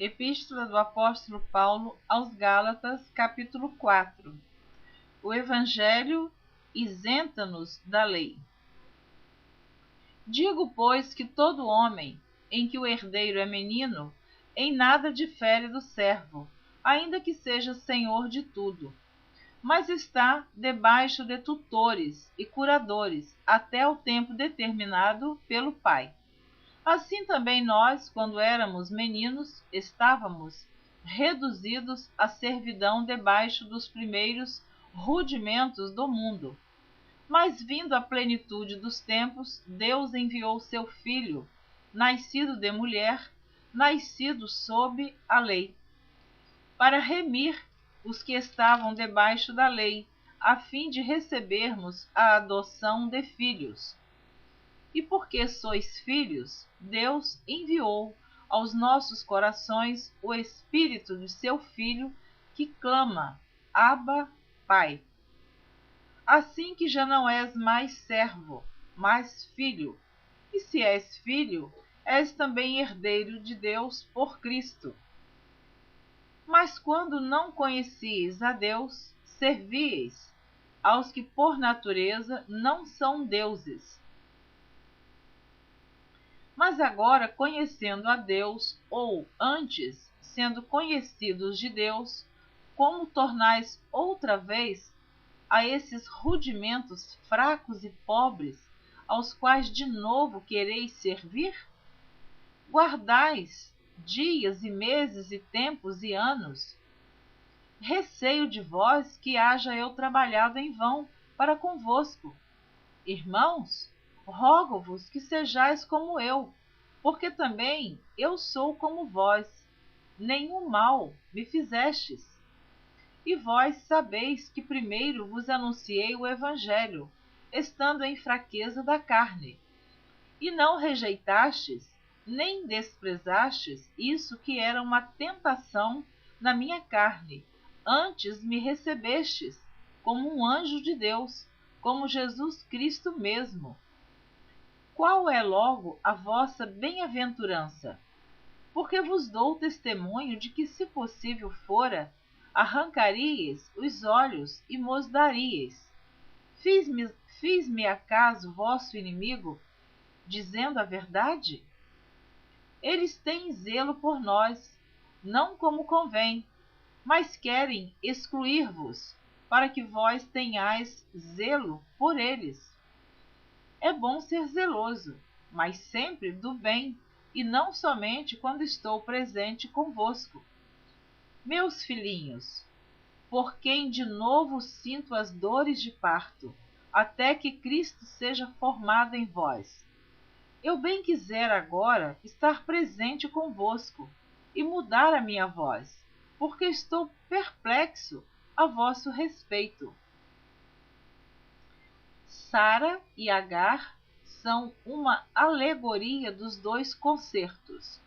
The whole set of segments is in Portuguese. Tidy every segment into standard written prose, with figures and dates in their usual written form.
Epístola do Apóstolo Paulo aos Gálatas, capítulo 4. O Evangelho isenta-nos da lei. Digo, pois, que todo homem, em que o herdeiro é menino, em nada difere do servo, ainda que seja senhor de tudo, mas está debaixo de tutores e curadores, até o tempo determinado pelo Pai. Assim também nós, quando éramos meninos, estávamos reduzidos à servidão debaixo dos primeiros rudimentos do mundo. Mas, vindo a plenitude dos tempos, Deus enviou seu Filho, nascido de mulher, nascido sob a lei, para remir os que estavam debaixo da lei, a fim de recebermos a adoção de filhos. E porque sois filhos, Deus enviou aos nossos corações o Espírito de seu Filho, que clama: Abba, Pai. Assim que já não és mais servo, mas filho. E se és filho, és também herdeiro de Deus por Cristo. Mas quando não conhecieis a Deus, servieis aos que por natureza não são deuses. Mas agora, conhecendo a Deus, ou antes, sendo conhecidos de Deus, como tornais outra vez a esses rudimentos fracos e pobres, aos quais de novo quereis servir? Guardais dias e meses e tempos e anos. Receio de vós que haja eu trabalhado em vão para convosco. Irmãos, rogo-vos que sejais como eu, porque também eu sou como vós. Nenhum mal me fizestes. E vós sabeis que primeiro vos anunciei o Evangelho, estando em fraqueza da carne. E não rejeitastes, nem desprezastes isso que era uma tentação na minha carne. Antes me recebestes como um anjo de Deus, como Jesus Cristo mesmo. Qual é logo a vossa bem-aventurança? Porque vos dou testemunho de que, se possível fora, arrancaríeis os olhos e mos daríeis. Fiz-me acaso vosso inimigo, dizendo a verdade? Eles têm zelo por nós, não como convém, mas querem excluir-vos, para que vós tenhais zelo por eles. É bom ser zeloso, mas sempre do bem, e não somente quando estou presente convosco. Meus filhinhos, por quem de novo sinto as dores de parto, até que Cristo seja formado em vós. Eu bem quisera agora estar presente convosco e mudar a minha voz, porque estou perplexo a vosso respeito. Sara e Agar são uma alegoria dos dois concertos.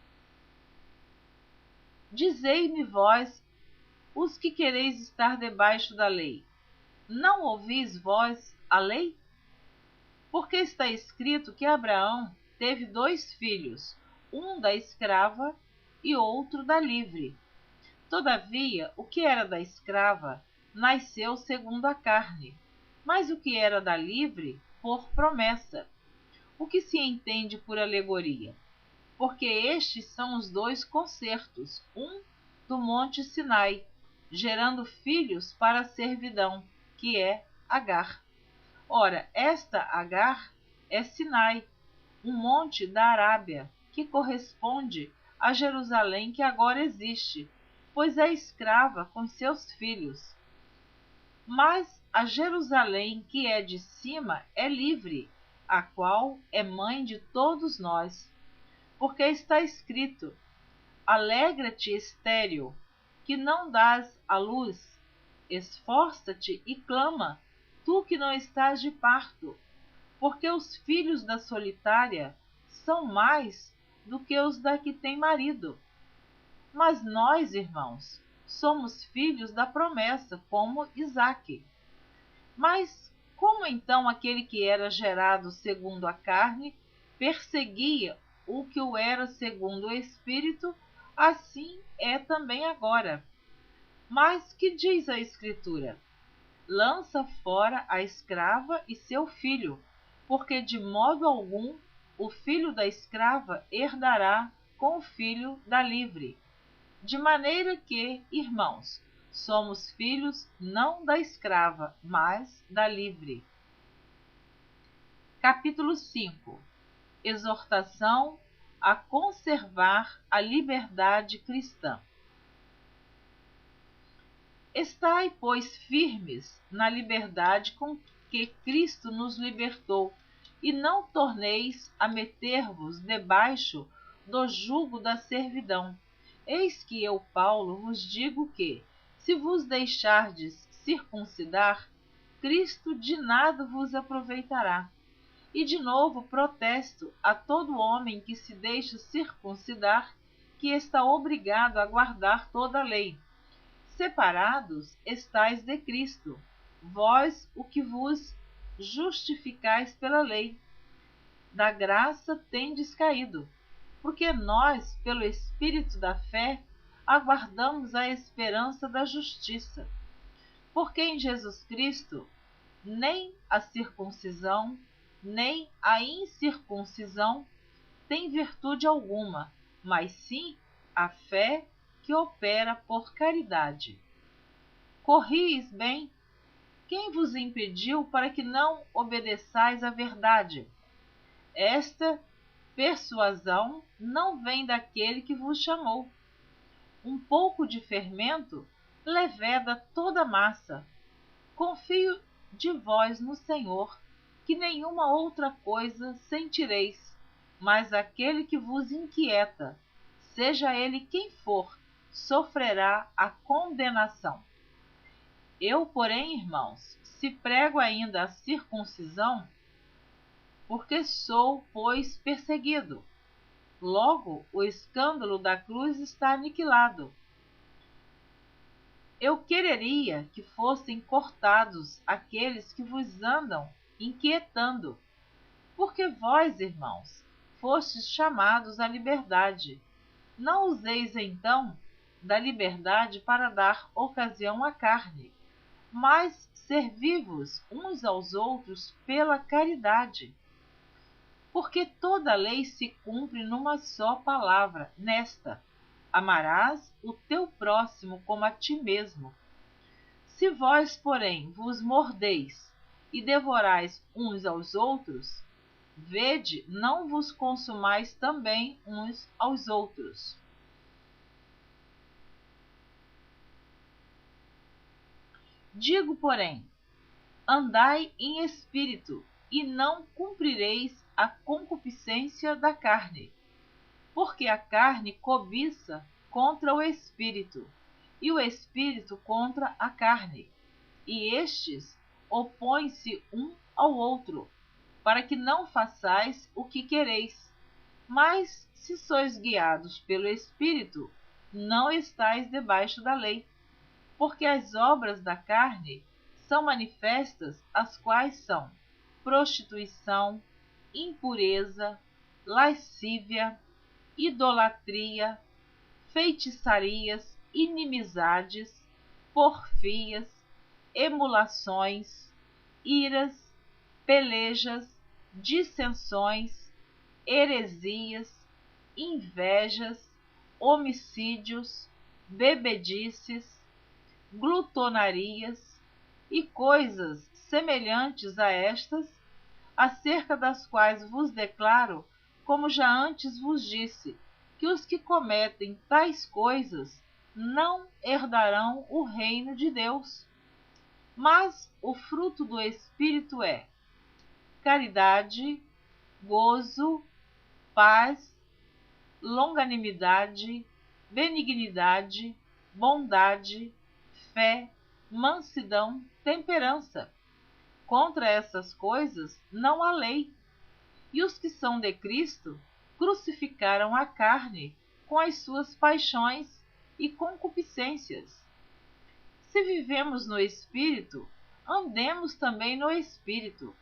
Dizei-me vós, os que quereis estar debaixo da lei, não ouvis vós a lei? Porque está escrito que Abraão teve 2 filhos, um da escrava e outro da livre. Todavia, o que era da escrava nasceu segundo a carne, mas o que era da livre, por promessa. O que se entende por alegoria? Porque estes são os 2 concertos, um do monte Sinai, gerando filhos para a servidão, que é Agar. Ora, esta Agar é Sinai, um monte da Arábia, que corresponde a Jerusalém que agora existe, pois é escrava com seus filhos. Mas a Jerusalém que é de cima é livre, a qual é mãe de todos nós. Porque está escrito: Alegra-te, estéril, que não dás à luz, esforça-te e clama, tu que não estás de parto, porque os filhos da solitária são mais do que os da que tem marido. Mas nós, irmãos, somos filhos da promessa, como Isaque. Mas como então aquele que era gerado segundo a carne perseguia o que o era segundo o Espírito, assim é também agora. Mas que diz a Escritura? Lança fora a escrava e seu filho, porque de modo algum o filho da escrava herdará com o filho da livre. De maneira que, irmãos, somos filhos não da escrava, mas da livre. Capítulo 5. Exortação a conservar a liberdade cristã. Estai, pois, firmes na liberdade com que Cristo nos libertou, e não torneis a meter-vos debaixo do jugo da servidão. Eis que eu, Paulo, vos digo que, se vos deixardes circuncidar, Cristo de nada vos aproveitará. E de novo protesto a todo homem que se deixa circuncidar, que está obrigado a guardar toda a lei. Separados estais de Cristo, vós o que vos justificais pela lei. Da graça tendes caído, porque nós, pelo Espírito da fé, aguardamos a esperança da justiça. Porque em Jesus Cristo, nem a circuncisão, nem a incircuncisão tem virtude alguma, mas sim a fé que opera por caridade. Corris bem? Quem vos impediu para que não obedeçais à verdade? Esta persuasão não vem daquele que vos chamou. Um pouco de fermento leveda toda a massa. Confio de vós no Senhor, que nenhuma outra coisa sentireis, mas aquele que vos inquieta, seja ele quem for, sofrerá a condenação. Eu, porém, irmãos, se prego ainda a circuncisão, porque sou, pois, perseguido. Logo, o escândalo da cruz está aniquilado. Eu quereria que fossem cortados aqueles que vos andam inquietando, porque vós, irmãos, fostes chamados à liberdade. Não useis, então, da liberdade para dar ocasião à carne, mas servi-vos uns aos outros pela caridade. Porque toda a lei se cumpre numa só palavra, nesta: amarás o teu próximo como a ti mesmo. Se vós, porém, vos mordeis e devorais uns aos outros, vede, não vos consumais também uns aos outros. Digo, porém, andai em espírito, e não cumprireis a concupiscência da carne, porque a carne cobiça contra o espírito, e o espírito contra a carne, e estes opõem-se um ao outro, para que não façais o que quereis. Mas, se sois guiados pelo Espírito, não estais debaixo da lei. Porque as obras da carne são manifestas, as quais são prostituição, impureza, lascívia, idolatria, feitiçarias, inimizades, porfias, emulações, iras, pelejas, dissensões, heresias, invejas, homicídios, bebedices, glutonarias e coisas semelhantes a estas, acerca das quais vos declaro, como já antes vos disse, que os que cometem tais coisas não herdarão o reino de Deus. Mas o fruto do Espírito é caridade, gozo, paz, longanimidade, benignidade, bondade, fé, mansidão, temperança. Contra essas coisas não há lei. E os que são de Cristo crucificaram a carne com as suas paixões e concupiscências. Se vivemos no Espírito, andemos também no Espírito.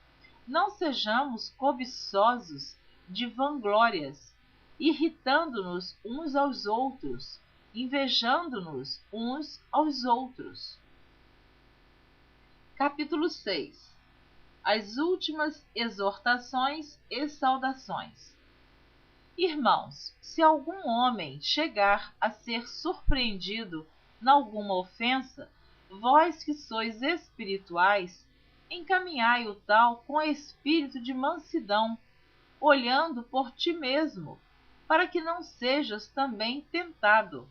Não sejamos cobiçosos de vanglórias, irritando-nos uns aos outros, invejando-nos uns aos outros. Capítulo 6. As últimas exortações e saudações. Irmãos, se algum homem chegar a ser surpreendido nalguma ofensa, vós que sois espirituais, encaminhai o tal com espírito de mansidão, olhando por ti mesmo, para que não sejas também tentado.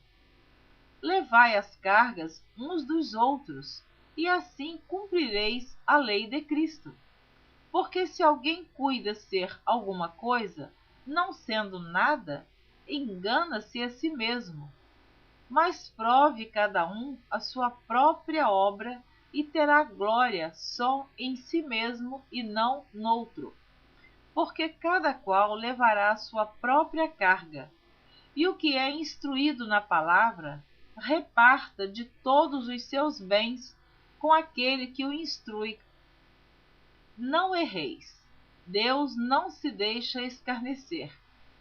Levai as cargas uns dos outros, e assim cumprireis a lei de Cristo. Porque se alguém cuida ser alguma coisa, não sendo nada, engana-se a si mesmo. Mas prove cada um a sua própria obra e terá glória só em si mesmo e não noutro. Porque cada qual levará a sua própria carga. E o que é instruído na palavra, reparta de todos os seus bens com aquele que o instrui. Não erreis. Deus não se deixa escarnecer,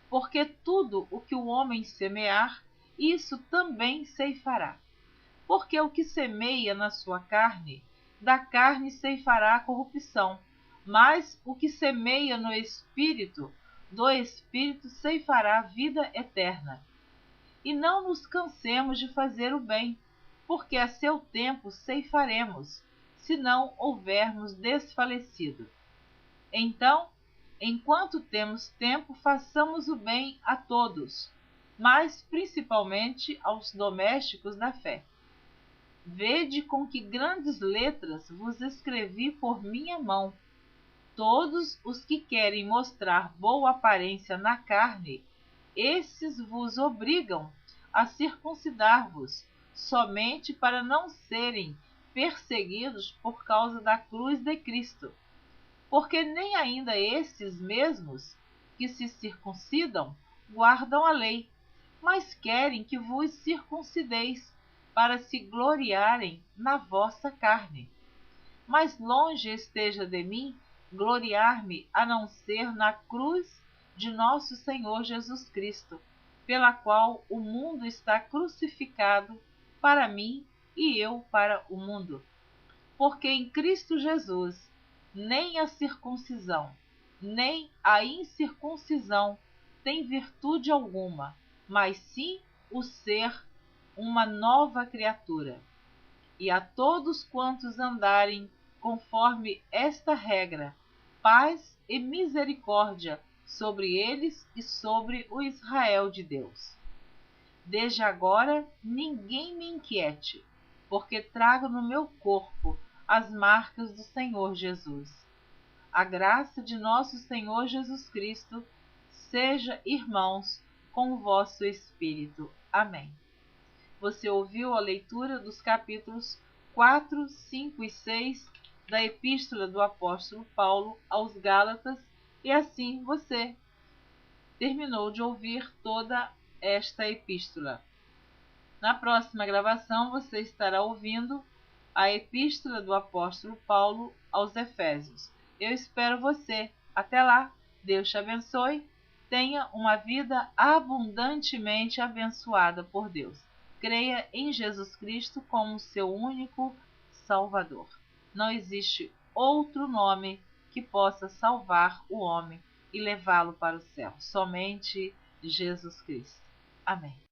porque tudo o que o homem semear, isso também ceifará. Porque o que semeia na sua carne, da carne ceifará a corrupção, mas o que semeia no Espírito, do Espírito ceifará a vida eterna. E não nos cansemos de fazer o bem, porque a seu tempo ceifaremos, se não houvermos desfalecido. Então, enquanto temos tempo, façamos o bem a todos, mas principalmente aos domésticos da fé. Vede com que grandes letras vos escrevi por minha mão. Todos os que querem mostrar boa aparência na carne, esses vos obrigam a circuncidar-vos, somente para não serem perseguidos por causa da cruz de Cristo. Porque nem ainda esses mesmos que se circuncidam guardam a lei, mas querem que vos circuncideis, para se gloriarem na vossa carne. Mas longe esteja de mim gloriar-me a não ser na cruz de nosso Senhor Jesus Cristo, pela qual o mundo está crucificado para mim e eu para o mundo. Porque em Cristo Jesus nem a circuncisão, nem a incircuncisão tem virtude alguma, mas sim o ser uma nova criatura. E a todos quantos andarem conforme esta regra, paz e misericórdia sobre eles e sobre o Israel de Deus. Desde agora ninguém me inquiete, porque trago no meu corpo as marcas do Senhor Jesus. A graça de nosso Senhor Jesus Cristo seja, irmãos, com o vosso espírito. Amém. Você ouviu a leitura dos capítulos 4, 5 e 6 da Epístola do Apóstolo Paulo aos Gálatas, e assim você terminou de ouvir toda esta epístola. Na próxima gravação você estará ouvindo a Epístola do Apóstolo Paulo aos Efésios. Eu espero você. Até lá. Deus te abençoe. Tenha uma vida abundantemente abençoada por Deus. Creia em Jesus Cristo como seu único Salvador. Não existe outro nome que possa salvar o homem e levá-lo para o céu. Somente Jesus Cristo. Amém.